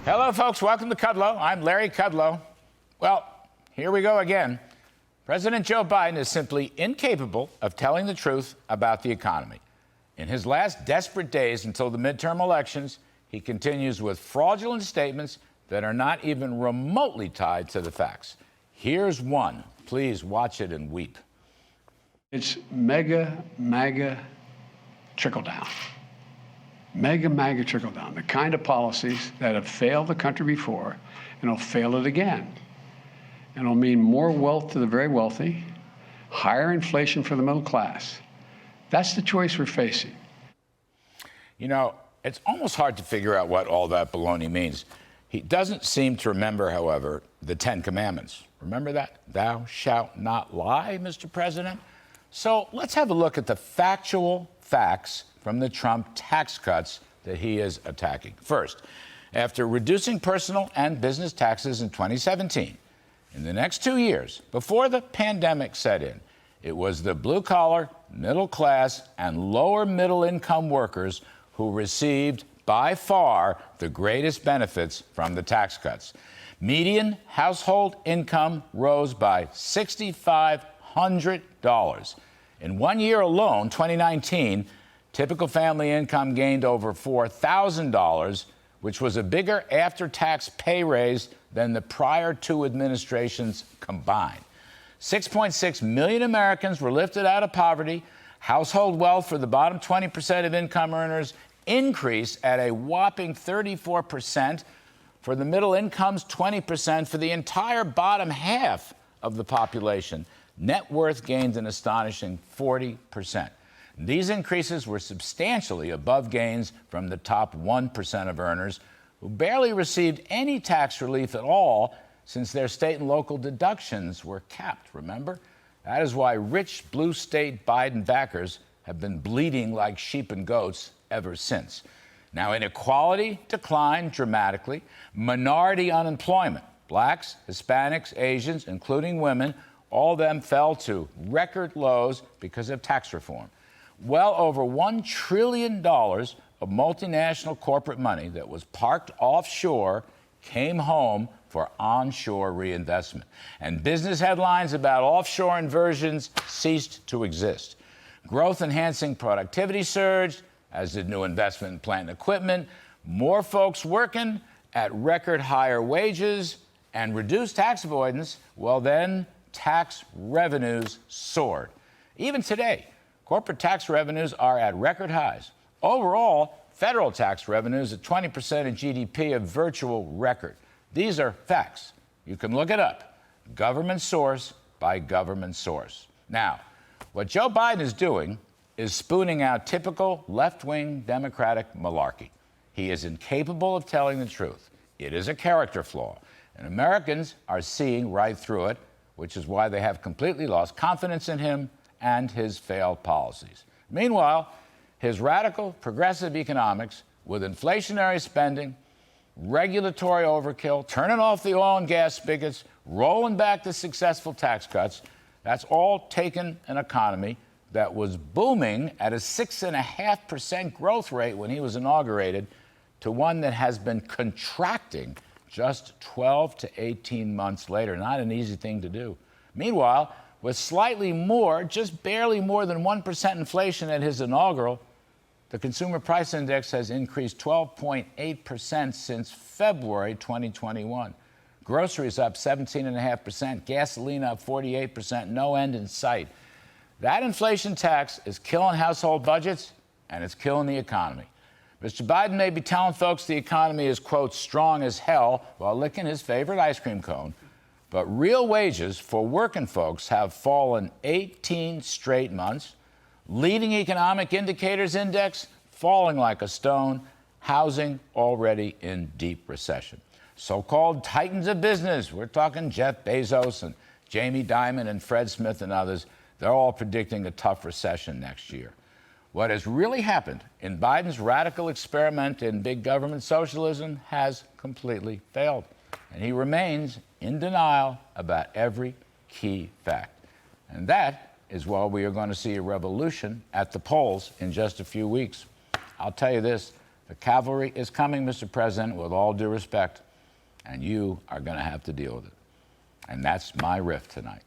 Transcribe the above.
Hello, folks. Welcome to Kudlow. I'm Larry Kudlow. Well, here we go again. President Joe Biden is simply incapable of telling the truth about the economy. In his last desperate days until the midterm elections, he continues with fraudulent statements that are not even remotely tied to the facts. Here's one. Please watch it and weep. It's mega, MAGA trickle down. Mega, MAGA trickle down. The kind of policies that have failed the country before and will fail it again. And it'll mean more wealth to the very wealthy, higher inflation for the middle class. That's the choice we're facing. You know, it's almost hard to figure out what all that baloney means. He doesn't seem to remember, however, the 10 Commandments. Remember that? Thou shalt not lie, Mr. President. So let's have a look at the factual facts from the Trump tax cuts that he is attacking. First, after reducing personal and business taxes in 2017, in the next 2 years, before the pandemic set in, it was the blue-collar, middle-class, and lower-middle-income workers who received, by far, the greatest benefits from the tax cuts. Median household income rose by $6,500. In 1 year alone, 2019, typical family income gained over $4,000, which was a bigger after-tax pay raise than the prior two administrations combined. 6.6 million Americans were lifted out of poverty. Household wealth for the bottom 20% of income earners increased at a whopping 34%. For the middle incomes, 20%. For the entire bottom half of the population, net worth gained an astonishing 40%. These increases were substantially above gains from the top 1% of earners, who barely received any tax relief at all since their state and local deductions were capped, remember? That is why rich blue state Biden backers have been bleeding like sheep and goats ever since. Now, inequality declined dramatically. Minority unemployment, blacks, Hispanics, Asians, including women, all of them fell to record lows because of tax reform. Well over $1 trillion of multinational corporate money that was parked offshore came home for onshore reinvestment. And business headlines about offshore inversions ceased to exist. Growth-enhancing productivity surged, as did new investment in plant and equipment, more folks working at record higher wages, and reduced tax avoidance. Well, then tax revenues soared. Even today, corporate tax revenues are at record highs. Overall, federal tax revenues at 20% of GDP, a virtual record. These are facts. You can look it up. Government source by government source. Now, what Joe Biden is doing is spooning out typical left-wing Democratic malarkey. He is incapable of telling the truth. It is a character flaw, and Americans are seeing right through it, which is why they have completely lost confidence in him and his failed policies. Meanwhile, his radical progressive economics with inflationary spending, regulatory overkill, turning off the oil and gas spigots, rolling back the successful tax cuts, that's all taken an economy that was booming at a 6.5% growth rate when he was inaugurated to one that has been contracting just 12 to 18 months later. Not an easy thing to do. Meanwhile, with slightly more, just barely more than 1% inflation at his inaugural, the Consumer Price Index has increased 12.8% since February 2021. Groceries up 17.5%, gasoline up 48%, no end in sight. That inflation tax is killing household budgets, and it's killing the economy. Mr. Biden may be telling folks the economy is, quote, strong as hell while licking his favorite ice cream cone. But real wages for working folks have fallen 18 straight months. Leading economic indicators index falling like a stone. Housing already in deep recession. So-called titans of business, we're talking Jeff Bezos and Jamie Dimon and Fred Smith and others, they're all predicting a tough recession next year. What has really happened in Biden's radical experiment in big government socialism has completely failed. And he remains in denial about every key fact. And that is why we are going to see a revolution at the polls in just a few weeks. I'll tell you this, The cavalry is coming, Mr. President, with all due respect, and you are going to have to deal with it. And that's my riff tonight.